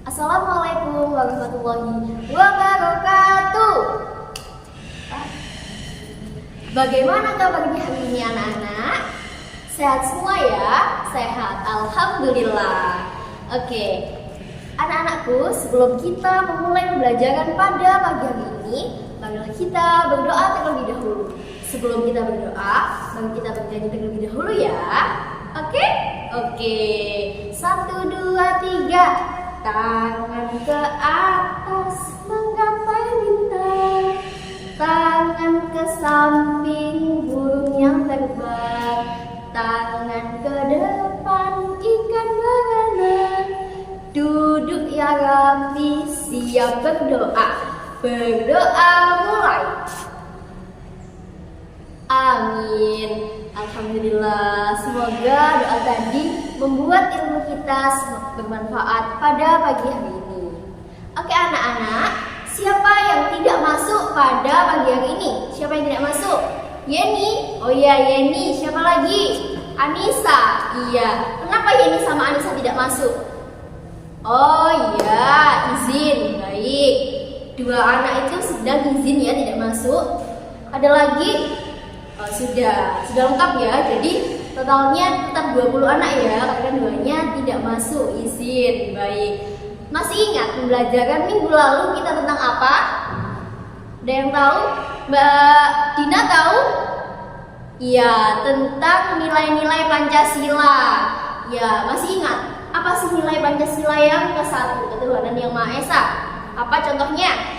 Assalamualaikum warahmatullahi wabarakatuh. Bagaimana kabarnya hari ini anak-anak? Sehat semua ya? Sehat, alhamdulillah. Oke, anak-anakku, sebelum kita memulai pembelajaran pada pagi hari ini, marilah kita berdoa terlebih dahulu. Sebelum kita berdoa, mari kita bernyanyi terlebih dahulu ya. Oke? Oke. 1, 2, 3. Tangan ke atas menggapai bintang, tangan ke samping burung yang terbang, tangan ke depan ikan berenang. Duduk ya rapi, siap berdoa. Berdoa mulai. Amin. Alhamdulillah, semoga doa tadi membuat ilmu kita bermanfaat pada pagi hari ini. Oke anak-anak, siapa yang tidak masuk pada pagi hari ini? Siapa yang tidak masuk? Yeni? Oh iya Yeni. Siapa lagi? Anissa? Iya. Kenapa Yeni sama Anissa tidak masuk? Oh iya, izin. Baik. Dua anak itu sedang izin ya, tidak masuk. Ada lagi? Oh, sudah lengkap ya. Jadi totalnya tetap 20 anak ya, karena duanya tidak masuk izin. Baik. Masih ingat pembelajaran minggu lalu kita tentang apa? Ada yang tahu? Mbak Dina tahu? Iya, tentang nilai-nilai Pancasila. Ya, masih ingat? Apa sih nilai Pancasila yang ke-1? Ketuhanan Yang Maha Esa. Apa contohnya?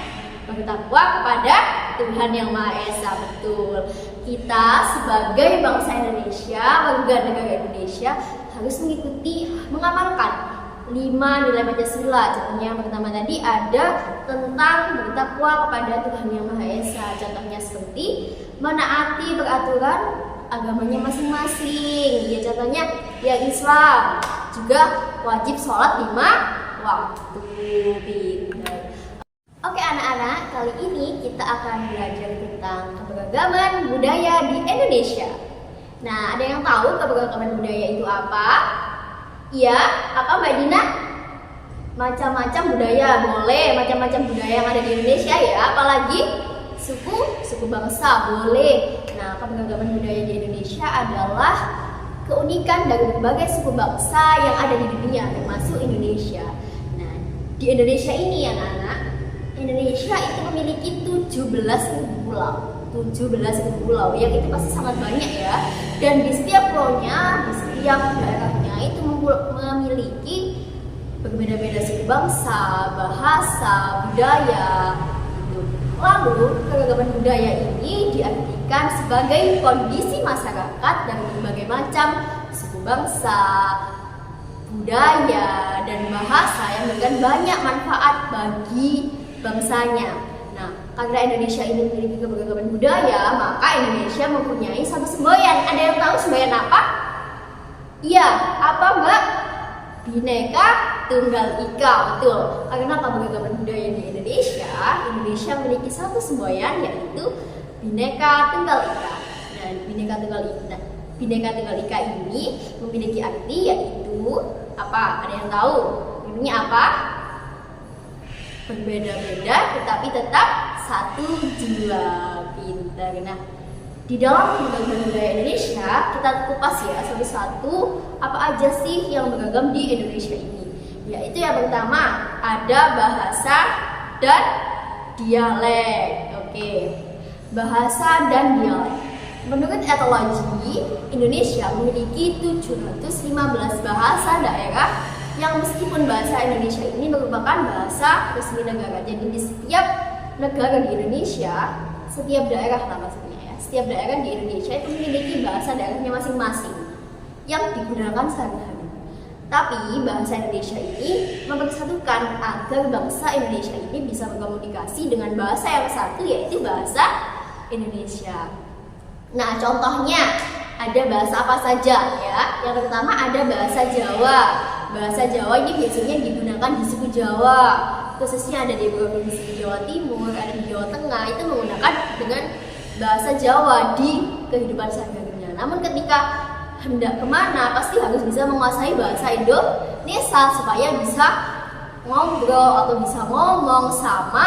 Bertakwa kepada Tuhan Yang Maha Esa. Betul. Kita sebagai bangsa Indonesia, warga negara Indonesia harus mengikuti, mengamalkan 5 nilai Pancasila. Contohnya yang pertama tadi ada tentang bertakwa kepada Tuhan Yang Maha Esa. Contohnya seperti menaati peraturan agamanya masing-masing. Ya contohnya ya Islam. Juga wajib sholat 5 waktu. Oke anak-anak, kali ini kita akan belajar tentang keberagaman budaya di Indonesia. Nah, ada yang tahu keberagaman budaya itu apa? Iya, apa Mbak Dina? Macam-macam budaya, boleh macam-macam budaya yang ada di Indonesia ya. Apalagi suku bangsa, boleh. Nah, keberagaman budaya di Indonesia adalah keunikan dari berbagai suku bangsa yang ada di dunia, termasuk Indonesia. Nah, di Indonesia ini anak-anak, Indonesia itu memiliki 17.000 pulau. 17.000 pulau, yang itu pasti sangat banyak ya. Dan di setiap pulaunya, di setiap daerahnya itu memiliki berbeda-beda suku bangsa, bahasa, budaya. Lalu, keberagaman budaya ini diartikan sebagai kondisi masyarakat dari berbagai macam suku bangsa, budaya, dan bahasa yang memberikan banyak manfaat bagi bangsanya. Nah, karena Indonesia ini memiliki keberagaman budaya, maka Indonesia mempunyai satu semboyan. Ada yang tahu semboyan apa? Iya, apa Mbak? Bhinneka Tunggal Ika. Betul. Karena keberagaman budaya di Indonesia memiliki satu semboyan, yaitu Bhinneka Tunggal Ika. Nah, Bhinneka Tunggal Ika ini memiliki arti yaitu apa? Ada yang tahu? Artinya apa? Berbeda-beda tetapi tetap satu jiwa. Pintar. Nah, di dalam keberagaman budaya Indonesia kita kupas ya satu-satu apa aja sih yang beragam di Indonesia ini. Yaitu yang pertama ada bahasa dan dialek. Oke. Bahasa dan dialek. Menurut etologi, Indonesia memiliki 715 bahasa daerah yang meskipun bahasa Indonesia ini merupakan bahasa resmi negara. Jadi di setiap negara di Indonesia, setiap daerah lah maksudnya ya, setiap daerah di Indonesia itu memiliki bahasa daerahnya masing-masing yang digunakan sehari-hari. Tapi bahasa Indonesia ini mempersatukan agar bangsa Indonesia ini bisa berkomunikasi dengan bahasa yang satu, yaitu bahasa Indonesia. Nah, contohnya ada bahasa apa saja ya? Yang pertama ada bahasa Jawa. Bahasa Jawa ini biasanya digunakan di suku Jawa, khususnya ada di provinsi Jawa Timur, ada di Jawa Tengah, itu menggunakan dengan bahasa Jawa di kehidupan sehari-harinya. Namun ketika hendak kemana, pasti harus bisa menguasai bahasa Indonesia supaya bisa ngobrol atau bisa ngomong sama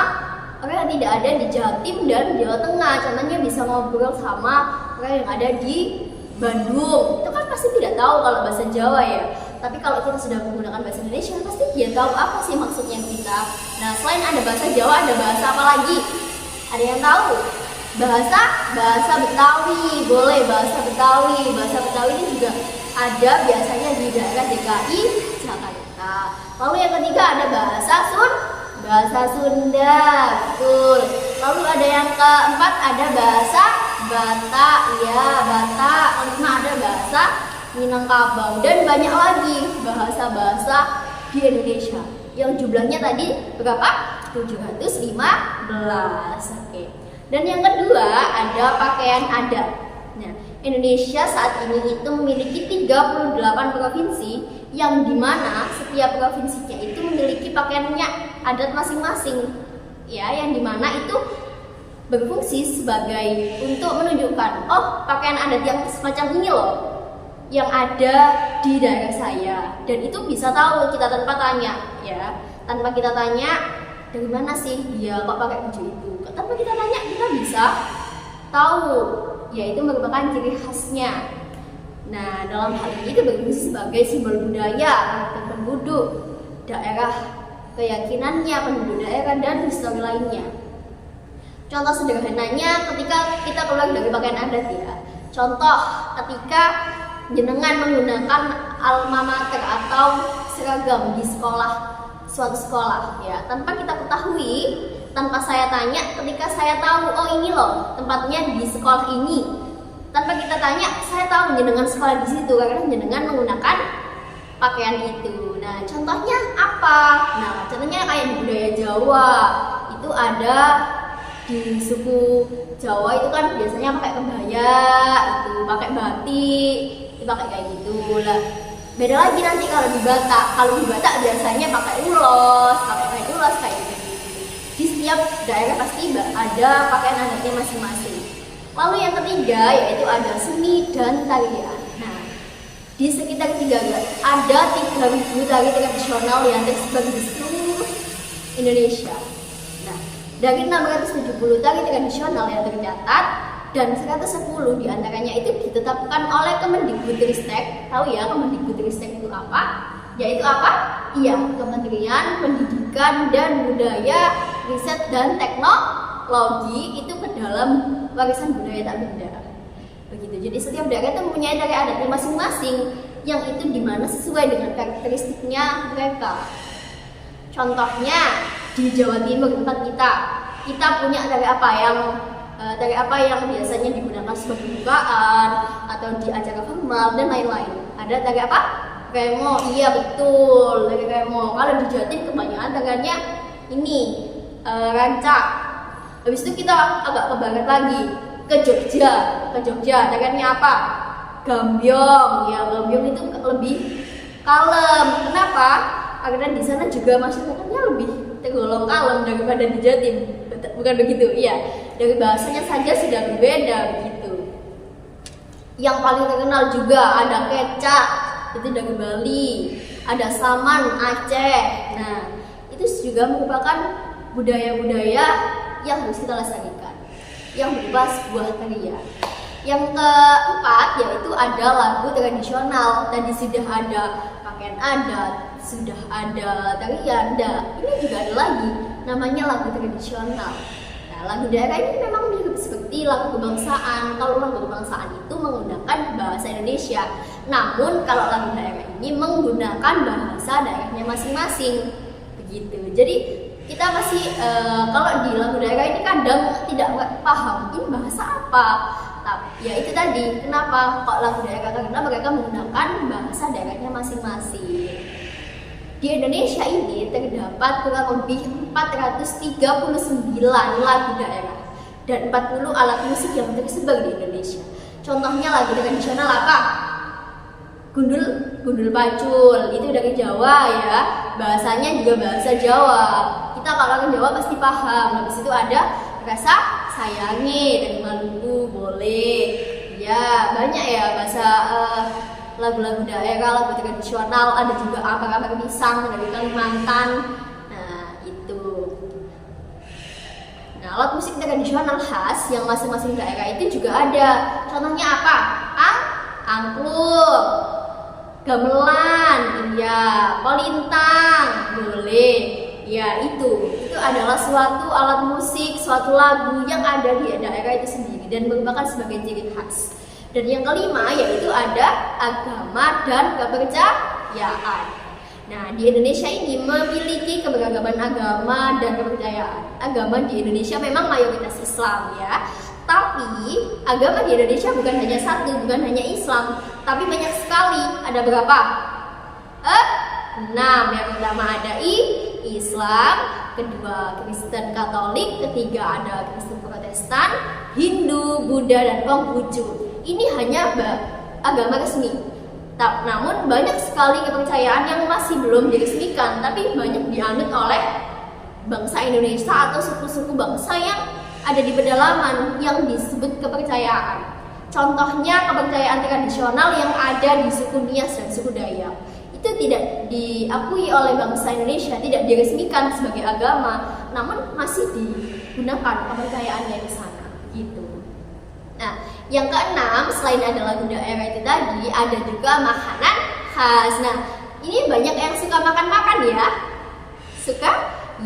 orang yang tidak ada di Jatim dan Jawa Tengah. Contohnya bisa ngobrol sama orang yang ada di Bandung, itu kan pasti tidak tahu kalau bahasa Jawa ya. Tapi kalau kita sudah menggunakan bahasa Indonesia, pasti dia tahu apa sih maksudnya kita. Nah, selain ada bahasa Jawa, ada bahasa apa lagi? Ada yang tahu? Bahasa Betawi, boleh bahasa Betawi. Bahasa Betawi ini juga ada biasanya di daerah DKI Jakarta. Lalu yang ketiga ada bahasa Sunda, betul. Lalu ada yang keempat ada bahasa Batak, ya Batak. Kelima ada bahasa Minangkabau dan banyak lagi bahasa-bahasa di Indonesia. Yang jumlahnya tadi berapa? 715. Oke. Dan yang kedua ada pakaian adat. Nah, Indonesia saat ini itu memiliki 38 provinsi yang dimana setiap provinsinya itu memiliki pakaiannya adat masing-masing. Ya, yang dimana itu berfungsi sebagai untuk menunjukkan, oh pakaian adat yang semacam ini loh yang ada di daerah saya, dan itu bisa tahu kita tanpa tanya, ya tanpa kita tanya dari mana sih dia kok pakai baju itu, tanpa kita tanya kita bisa tahu, yaitu merupakan ciri khasnya. Nah, dalam hal ini itu berfungsi sebagai simbol budaya dan penduduk daerah, keyakinannya penduduk daerah dan histori lainnya. Contoh sederhananya ketika kita keluar dari pakaian adat ya. Contoh ketika jenengan menggunakan alma mater atau seragam di suatu sekolah ya, tanpa kita ketahui, tanpa saya tanya, ketika saya tahu oh ini loh tempatnya di sekolah ini, tanpa kita tanya saya tahu jenengan sekolah di situ karena jenengan menggunakan pakaian itu. Nah, contohnya apa? Nah, contohnya kayak di budaya Jawa itu ada di suku Jawa itu kan biasanya pakai kebaya, itu pakai batik, itu pakai kayak gitu lah. Beda lagi nanti kalau di Batak. Kalau di Batak biasanya pakai ulos, kayak gitu. Di setiap daerah pasti ada pakaian adatnya masing-masing. Lalu yang ketiga yaitu ada seni dan tarian. Nah, di sekitar 3 ada 3.000 tari tradisional yang tersebar di seluruh Indonesia. Dari 670 tari tradisional yang tercatat dan 110 diantaranya itu ditetapkan oleh Kemendikbudristek. Tahu ya Kemendikbudristek itu apa? Yaitu apa? Iya, Kementerian Pendidikan dan Budaya, Riset dan Teknologi itu ke dalam warisan budaya tak benda. Begitu. Jadi setiap daerah itu mempunyai tari adatnya masing-masing yang itu dimana sesuai dengan karakteristiknya mereka. Contohnya di Jawa Timur tempat kita punya tari apa yang biasanya digunakan sebagai bukaan atau di acara formal dan lain-lain. Ada tari apa? Remo, iya betul, tari remo. Kalau di Jawa Timur kebanyakan tariannya ini rancak. Habis itu kita agak ke barat lagi ke Jogja tariannya apa? Gambyong. Ya, gambyong itu lebih kalem. Kenapa? Karena di sana juga masyarakatnya lebih tergolong kalem daripada di Jatim. Bukan begitu? Iya. Dari bahasanya saja sudah berbeda begitu. Yang paling terkenal juga ada kecak, itu dari Bali. Ada saman Aceh. Nah, itu juga merupakan budaya-budaya yang harus kita lestarikan, yang berupa sebuah tarian. Yang keempat yaitu ada lagu tradisional. Tadi sudah ada pakaian adat, sudah ada tarian, ini juga ada lagi namanya lagu tradisional. Nah, lagu daerah ini memang mirip seperti lagu kebangsaan. Kalau lagu kebangsaan itu menggunakan bahasa Indonesia, namun kalau lagu daerah ini menggunakan bahasa daerahnya masing-masing. Begitu. Jadi kita masih kalau di lagu daerah ini kadang tidak paham ini bahasa apa. Ya itu tadi, kenapa kok lagu daerah? Karena mereka menggunakan bahasa daerahnya masing-masing. Di Indonesia ini terdapat kurang lebih 439 lagu daerah dan 40 alat musik yang tersebar di Indonesia. Contohnya lagu tradisional apa? Gundul pacul, itu dari Jawa ya. Bahasanya juga bahasa Jawa. Kita kalau ke Jawa pasti paham. Habis itu ada rasa sayangi dari Maluku, boleh. Ya, banyak ya bahasa lagu-lagu daerah, lagu tradisional. Ada juga apa-apa pisang dari Kalimantan. Nah, alat musik tradisional khas yang masing-masing daerah itu juga ada. Contohnya apa? Angklung, gamelan, iya, kolintang, boleh. Ya, itu adalah suatu alat musik, suatu lagu yang ada di daerah itu sendiri dan merupakan sebagai ciri khas. Dan yang kelima yaitu ada agama dan kepercayaan. Nah, di Indonesia ini memiliki keberagaman agama dan kepercayaan. Agama di Indonesia memang mayoritas Islam ya. Tapi agama di Indonesia bukan hanya satu, bukan hanya Islam, tapi banyak sekali. Ada berapa? 6. Yang pertama ada Islam, kedua Kristen Katolik, ketiga ada Kristen Protestan, Hindu, Buddha, dan Konghucu. Ini hanya agama resmi. Namun banyak sekali kepercayaan yang masih belum diresmikan, tapi banyak dianut oleh bangsa Indonesia atau suku-suku bangsa yang ada di pedalaman yang disebut kepercayaan. Contohnya kepercayaan tradisional yang ada di suku Nias dan suku Dayak. Itu tidak diakui oleh bangsa Indonesia, tidak diresmikan sebagai agama, namun masih digunakan kepercayaannya di sana, gitu. Nah, yang keenam, selain ada lagu daerah itu tadi, ada juga makanan khas. Nah, ini banyak yang suka makan-makan ya. Suka?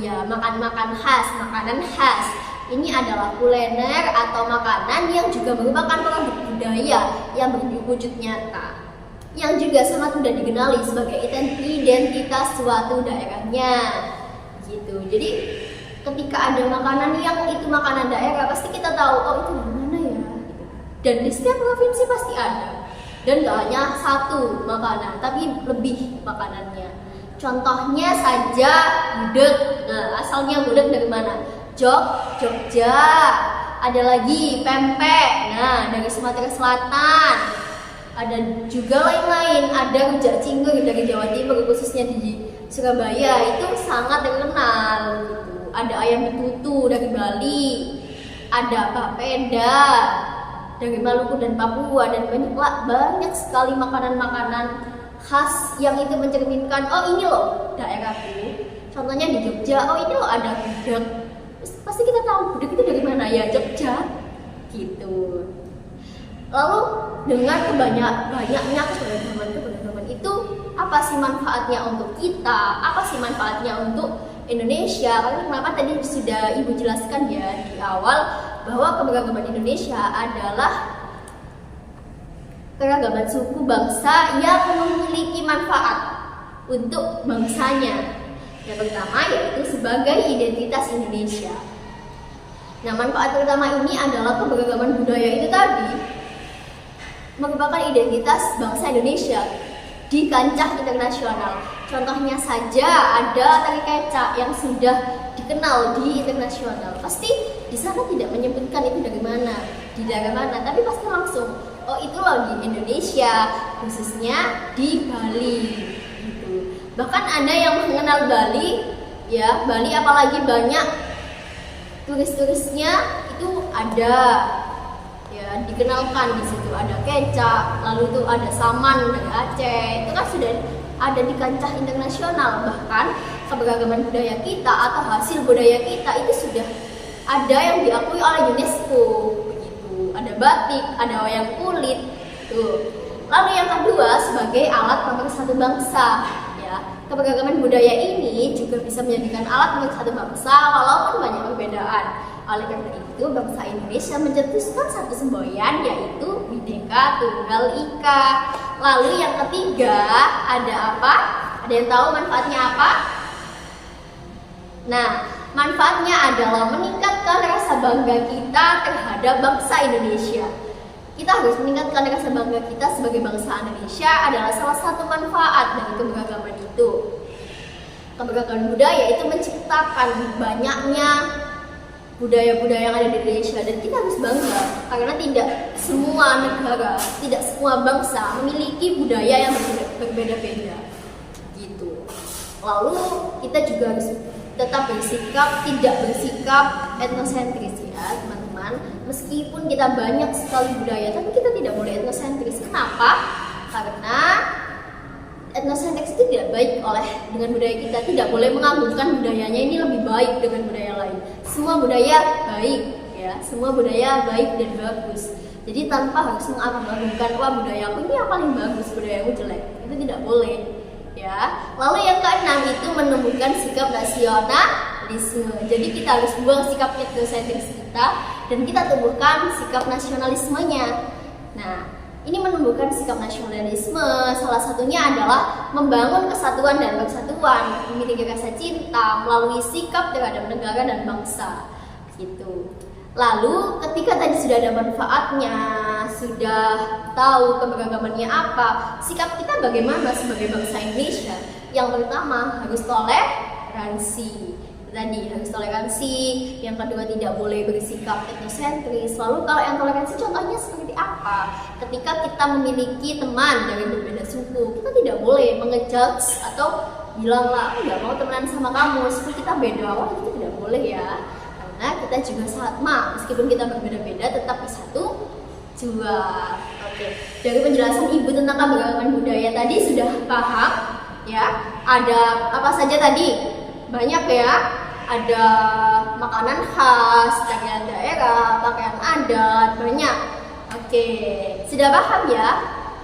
Ya, makan-makan khas, makanan khas. Ini adalah kuliner atau makanan yang juga merupakan produk budaya yang berwujud nyata, yang juga sangat mudah dikenali sebagai identitas suatu daerahnya, gitu. Jadi ketika ada makanan yang itu makanan daerah, pasti kita tahu, oh itu dari mana ya. Dan di setiap provinsi pasti ada. Dan gak hanya satu makanan, tapi lebih makanannya. Contohnya saja gudeg. Nah, asalnya gudeg dari mana? Jogja. Ada lagi pempek. Nah, dari Sumatera Selatan. Ada juga lain-lain, ada rujak cingur dari Jawa Timur, khususnya di Surabaya itu sangat terkenal gitu. Ada ayam betutu dari Bali, ada papeda dari Maluku dan Papua, dan banyak sekali makanan-makanan khas yang itu mencerminkan, oh ini loh daerahku. Contohnya di Jogja, oh ini loh ada gudeg. Pasti kita tahu gudeg itu dari mana ya, Jogja gitu. Lalu dengan banyaknya keberagaman itu, apa sih manfaatnya untuk kita? Apa sih manfaatnya untuk Indonesia? Karena kenapa tadi sudah Ibu jelaskan ya di awal bahwa keberagaman Indonesia adalah keragaman suku bangsa yang memiliki manfaat untuk bangsanya. Yang pertama yaitu sebagai identitas Indonesia. Nah, manfaat pertama ini adalah keberagaman budaya itu tadi merupakan identitas bangsa Indonesia di kancah internasional. Contohnya saja ada tari kecak yang sudah dikenal di internasional. Pasti di sana tidak menyebutkan itu dari mana, di daerah mana, tapi pasti langsung, oh itu loh di Indonesia, khususnya di Bali. Gitu. Bahkan ada yang mengenal Bali, ya Bali apalagi banyak turis-turisnya itu ada. Ya, dikenalkan di situ ada kecap, lalu itu ada saman dari Aceh. Itu kan sudah ada di kancah internasional. Bahkan keberagaman budaya kita atau hasil budaya kita itu sudah ada yang diakui oleh UNESCO. Begitu. Ada batik, ada wayang kulit. Tuh. Lalu yang kedua sebagai alat pemersatu bangsa. Ya, keberagaman budaya ini juga bisa menjadikan alat pemersatu bangsa walaupun banyak perbedaan. Oleh karena itu, bangsa Indonesia mencetuskan satu semboyan yaitu Bhinneka Tunggal Ika. Lalu yang ketiga ada apa? Ada yang tahu manfaatnya apa? Nah, manfaatnya adalah meningkatkan rasa bangga kita terhadap bangsa Indonesia. Kita harus meningkatkan rasa bangga kita sebagai bangsa Indonesia adalah salah satu manfaat dari keberagaman itu. Keberagaman budaya itu menciptakan banyaknya budaya-budaya yang ada di Indonesia, dan kita harus bangga karena tidak semua negara, tidak semua bangsa memiliki budaya yang berbeda-beda gitu. Lalu kita juga harus tetap tidak bersikap etnosentris ya teman-teman. Meskipun kita banyak sekali budaya, tapi kita tidak boleh etnosentris. Kenapa? Karena etnosentris itu tidak baik dengan budaya kita. Tidak boleh mengagungkan budayanya ini lebih baik dengan budaya lain. Semua budaya baik, ya. Semua budaya baik dan bagus. Jadi tanpa harus mengagungkan budaya aku ini yang paling bagus, budayamu jelek. Itu tidak boleh, ya. Lalu yang keenam itu menumbuhkan sikap nasionalisme. Jadi kita harus buang sikap etnosentris kita dan kita tumbuhkan sikap nasionalismenya. Nah, ini menumbuhkan sikap nasionalisme salah satunya adalah membangun kesatuan dan persatuan, memiliki rasa cinta melalui sikap terhadap negara dan bangsa, gitu. Lalu ketika tadi sudah ada manfaatnya, sudah tahu keberagamannya apa, sikap kita bagaimana sebagai bangsa Indonesia? Yang pertama harus toleransi. Tadi harus toleransi, yang kedua tidak boleh bersikap etnosentris. Lalu kalau yang toleransi contohnya seperti apa? Ketika kita memiliki teman dari berbeda suku, kita tidak boleh mengejudge atau bilang lah aku nggak mau temenan sama kamu, suku kita beda. Itu tidak boleh ya, karena kita juga sama, meskipun kita berbeda-beda tetap di satu jua. Oke, dari penjelasan Ibu tentang keberagaman budaya tadi sudah paham ya? Ada apa saja tadi? Banyak ya, ada makanan khas, pakaian daerah, pakaian adat, banyak. Oke, sudah paham ya?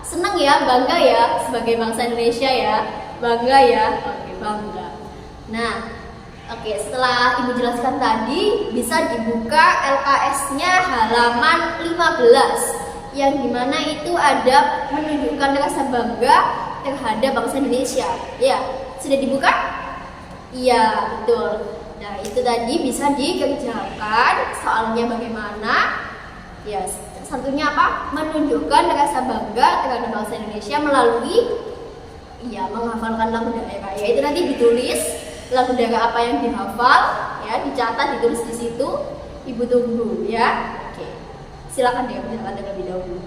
Senang ya, bangga ya sebagai bangsa Indonesia ya, bangga ya. Oke, bangga. Nah, oke, setelah Ibu jelaskan tadi, bisa dibuka LKS-nya halaman 15, yang dimana itu ada menunjukkan rasa bangga terhadap bangsa Indonesia. Ya, sudah dibuka? Iya, betul. Nah, itu tadi bisa dikerjakan. Soalnya bagaimana? Ya, satunya apa? Menunjukkan rasa bangga terhadap bangsa Indonesia melalui menghafalkan lagu daerah. Ya, itu nanti ditulis lagu daerah apa yang dihafal, ya, dicatat, ditulis di situ. Ibu tunggu ya. Oke. Silakan deh mencatat terlebih dahulu.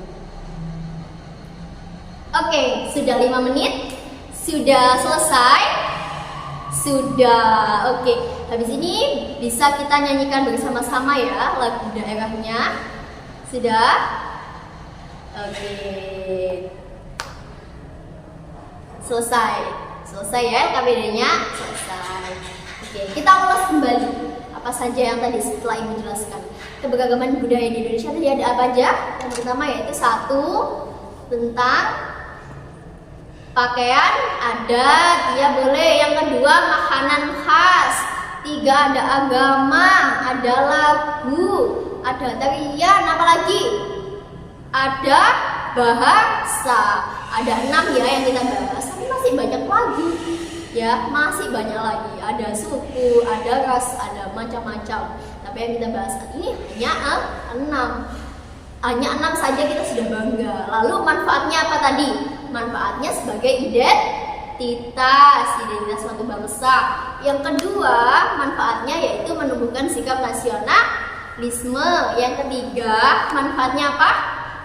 Oke, sudah 5 menit. Sudah selesai. Sudah, oke. Habis ini bisa kita nyanyikan bersama-sama ya lagu daerahnya. Sudah? Oke. Selesai ya KBD-nya? Selesai. Oke, kita ulas kembali apa saja yang tadi setelah Ibu jelaskan. Keberagaman budaya di Indonesia tadi ada apa aja? Yang pertama yaitu 1 tentang pakaian adat, ya boleh. Yang kedua makanan khas. 3 ada agama, ada lagu, ada tarian, apa lagi? Ada bahasa. Ada 6 ya yang kita bahas. Tapi masih banyak lagi. Ya, masih banyak lagi. Ada suku, ada ras, ada macam-macam. Tapi yang kita bahas ini hanya 6. Hanya 6 saja kita sudah bangga. Lalu manfaatnya apa tadi? Manfaatnya sebagai identitas suatu bangsa. Yang kedua, manfaatnya yaitu menumbuhkan sikap nasionalisme. Yang ketiga, manfaatnya apa?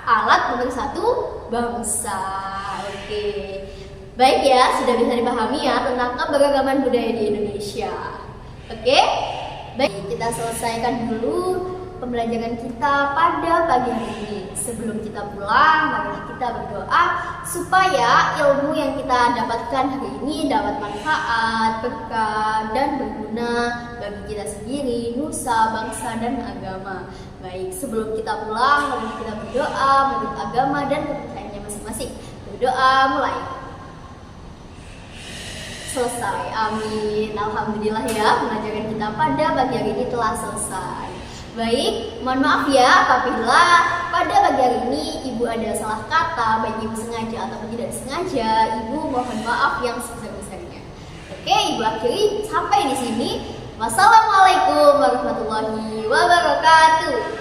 Alat pemersatu bangsa. Oke. Baik ya, sudah bisa dipahami ya tentang keberagaman budaya di Indonesia. Oke? Baik, kita selesaikan dulu pembelajaran kita pada pagi hari ini. Sebelum kita pulang, marilah kita berdoa supaya ilmu yang kita dapatkan hari ini dapat manfaat, berkah, dan berguna bagi kita sendiri, nusa, bangsa, dan agama. Baik, sebelum kita pulang, mari kita berdoa menurut agama dan kepercayaannya masing-masing. Berdoa mulai. Selesai, amin. Alhamdulillah ya, pembelajaran kita pada pagi hari ini telah selesai. Baik, mohon maaf ya apabila pada pagi hari ini Ibu ada salah kata, baik Ibu sengaja ataupun tidak sengaja. Ibu mohon maaf yang sebesar-besarnya. Oke, Ibu akhiri sampai di sini. Wassalamualaikum warahmatullahi wabarakatuh.